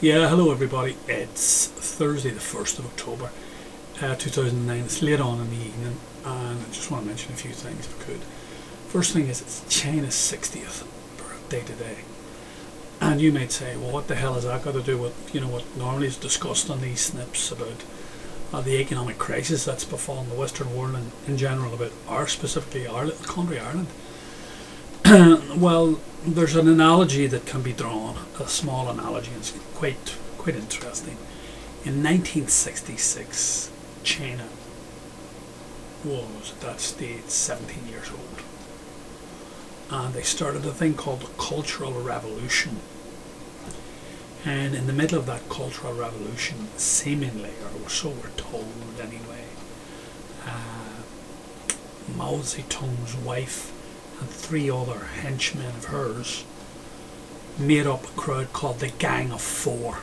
Yeah, hello everybody. It's Thursday the 1st of October 2009. It's late on in the evening and I just want to mention a few things if I could. First thing is it's China's 60th birthday today. And you might say, well, what the hell has that got to do with, what normally is discussed on these snips about the economic crisis that's befallen the Western world and in general about specifically our little country, Ireland. Well, there's an analogy that can be drawn, a small analogy, and it's quite interesting. In 1966, China was at that stage 17 years old, and they started a thing called the Cultural Revolution. And in the middle of that Cultural Revolution, seemingly, or so we're told anyway, Mao Zedong's wife and three other henchmen of hers made up a crowd called the Gang of Four,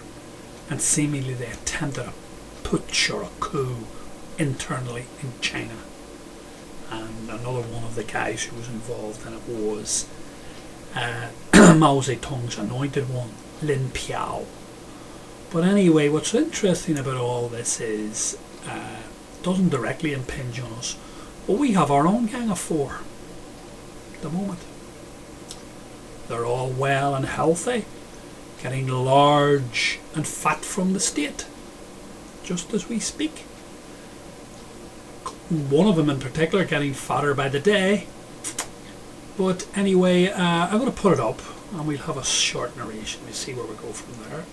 and seemingly they attempted a putsch or a coup internally in China. And another one of the guys who was involved in it was Mao Zedong's anointed one, Lin Piao. But anyway, what's interesting about all this is it doesn't directly impinge on us, but we have our own Gang of Four at the moment. They're all well and healthy, getting large and fat from the state, just as we speak. One of them in particular getting fatter by the day. But anyway, I'm going to put it up and we'll have a short narration. We'll see where we go from there.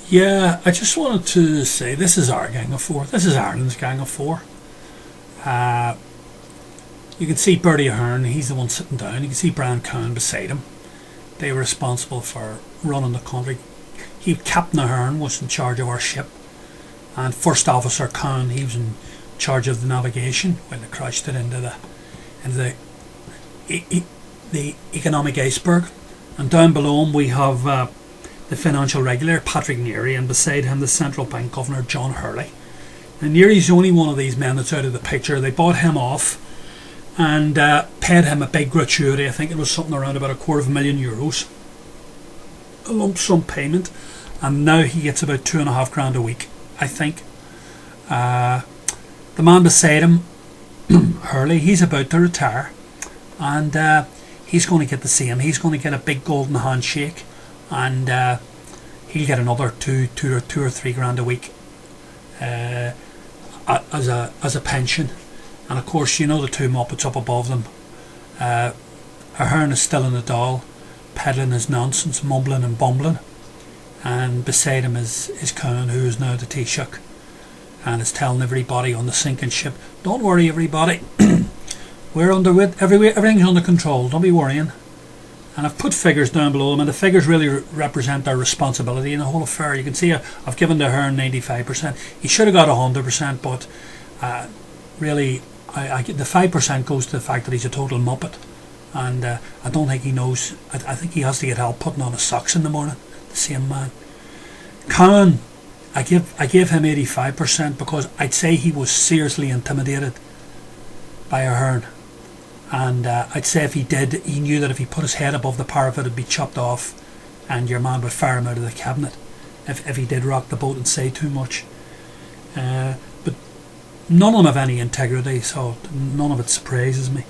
Yeah, I just wanted to say this is our Gang of Four. This is Ireland's Gang of Four. You can see Bertie Ahern, he's the one sitting down. You can see Brian Cowan beside him. They were responsible for running the country. Captain Ahern was in charge of our ship, and First Officer Cowan, he was in charge of the navigation when they crashed it into the economic iceberg. And down below him we have the financial regulator Patrick Neary, and beside him the central bank governor John Hurley. And Neary's the only one of these men that's out of the picture. They bought him off and paid him a big gratuity. I think it was something around about €250,000, a lump sum payment, and now he gets about £2,500 a week, I think. The man beside him, Hurley, he's about to retire, and he's going to get the same. He's going to get a big golden handshake, and he'll get another two or £3,000 a week as a pension. And of course, the two Muppets up above them. Ahern is still in the doll, peddling his nonsense, mumbling and bumbling. And beside him is Cowan, who is now the Taoiseach, and is telling everybody on the sinking ship, don't worry everybody, we're under it, everything's under control, don't be worrying. And I've put figures down below them, and the figures really represent their responsibility in the whole affair. You can see I've given to Ahern 95%. He should have got 100%, but really the 5% goes to the fact that he's a total muppet, and I don't think he knows. I think he has to get help putting on his socks in the morning. The same man. Cowan, I give him 85% because I'd say he was seriously intimidated by Ahern, and I'd say if he did, he knew that if he put his head above the parapet it'd be chopped off, and your man would fire him out of the cabinet if he did rock the boat and say too much. But none of them have any integrity, so none of it surprises me.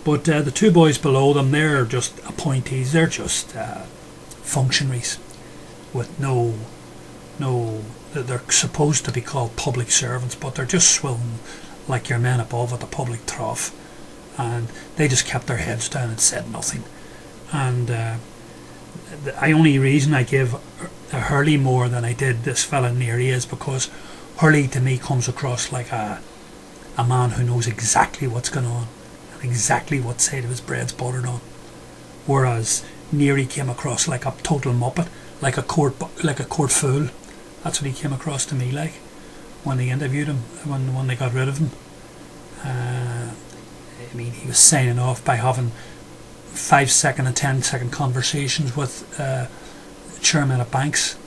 But the two boys below them, they're just appointees. They're just functionaries with they're supposed to be called public servants, but they're just swilling like your men above at the public trough, and they just kept their heads down and said nothing. And the only reason I give Hurley more than I did this fella Neary is because Hurley to me comes across like a man who knows exactly what's going on and exactly what side of his bread's buttered on, whereas Neary came across like a total muppet, like a court fool. That's what he came across to me like when they interviewed him, when they got rid of him. He was signing off by having 5-second and 10-second conversations with the chairman of banks.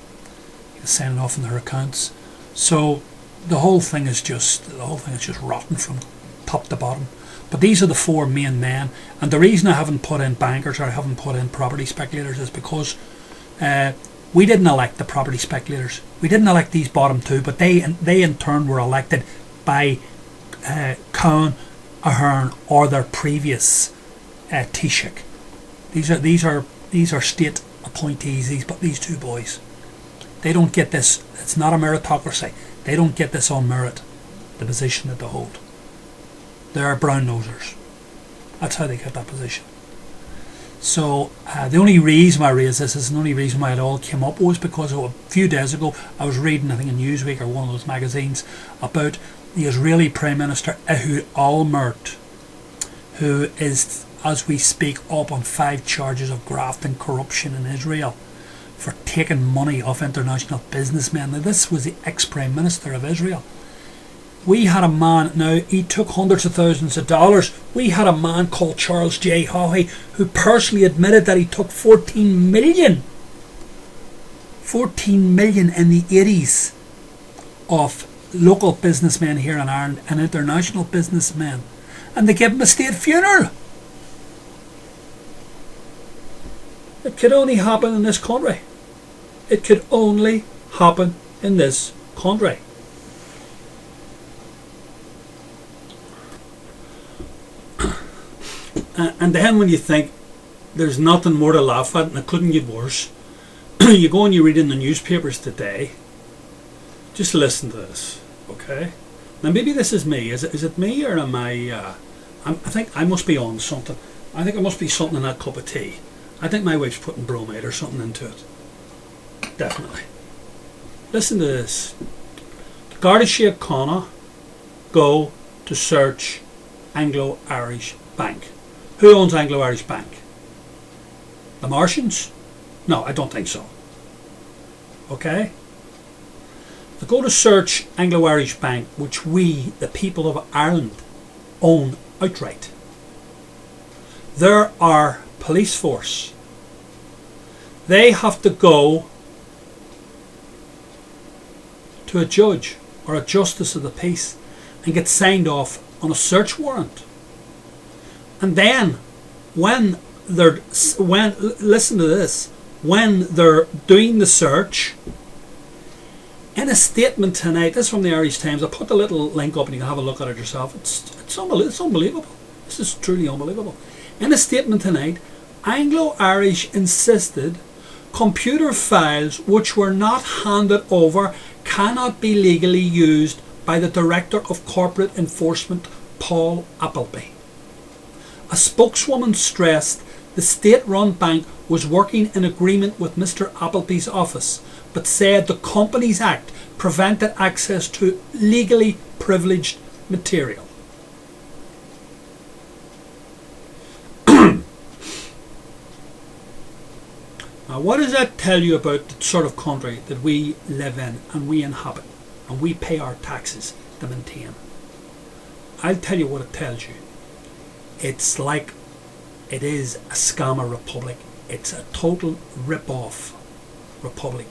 He was signing off on their accounts. So the whole thing is just rotten from top to bottom. But these are the four main men, and the reason I haven't put in bankers or I haven't put in property speculators is because We didn't elect the property speculators. We didn't elect these bottom two, but they in turn were elected by Cohen, Ahern, or their previous Taoiseach. These are state appointees. These two boys, they don't get this. It's not a meritocracy. They don't get this on merit, the position that they hold. They're brown nosers. That's how they get that position. So the only reason I raised this, is the only reason why it all came up, was because a few days ago I was reading, I think in Newsweek or one of those magazines, about the Israeli Prime Minister Ehud Olmert, who is, as we speak, up on 5 charges of graft and corruption in Israel for taking money off international businessmen. Now, this was the ex-Prime Minister of Israel. We had a man, now he took hundreds of thousands of dollars. We had a man called Charles J. Haughey who personally admitted that he took 14 million in the 80s of local businessmen here in Ireland and international businessmen, and they gave him a state funeral. It could only happen in this country. It could only happen in this country. And then when you think there's nothing more to laugh at and it couldn't get worse, you go and you read in the newspapers today. Just listen to this, okay? Now maybe this is me. Is it me, or am I think I must be on something. I think it must be something in that cup of tea. I think my wife's putting bromide or something into it. Definitely. Listen to this. Garda Síochána go to search Anglo-Irish Bank. Who owns Anglo-Irish Bank? The Martians? No, I don't think so. Okay? They go to search Anglo-Irish Bank, which we, the people of Ireland, own outright. There are police force. They have to go to a judge or a justice of the peace and get signed off on a search warrant. And then when listen to this, when they're doing the search, in a statement tonight, this is from the Irish Times, I'll put the little link up and you can have a look at it yourself. It's unbelievable. This is truly unbelievable. In a statement tonight, Anglo-Irish insisted computer files which were not handed over cannot be legally used by the Director of Corporate Enforcement, Paul Appleby. A spokeswoman stressed the state-run bank was working in agreement with Mr. Appleby's office, but said the Companies Act prevented access to legally privileged material. Now, what does that tell you about the sort of country that we live in and we inhabit and we pay our taxes to maintain? I'll tell you what it tells you. It's like it is a scammer republic. It's a total rip-off republic.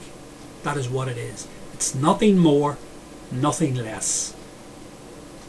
That is what it is. It's nothing more, nothing less.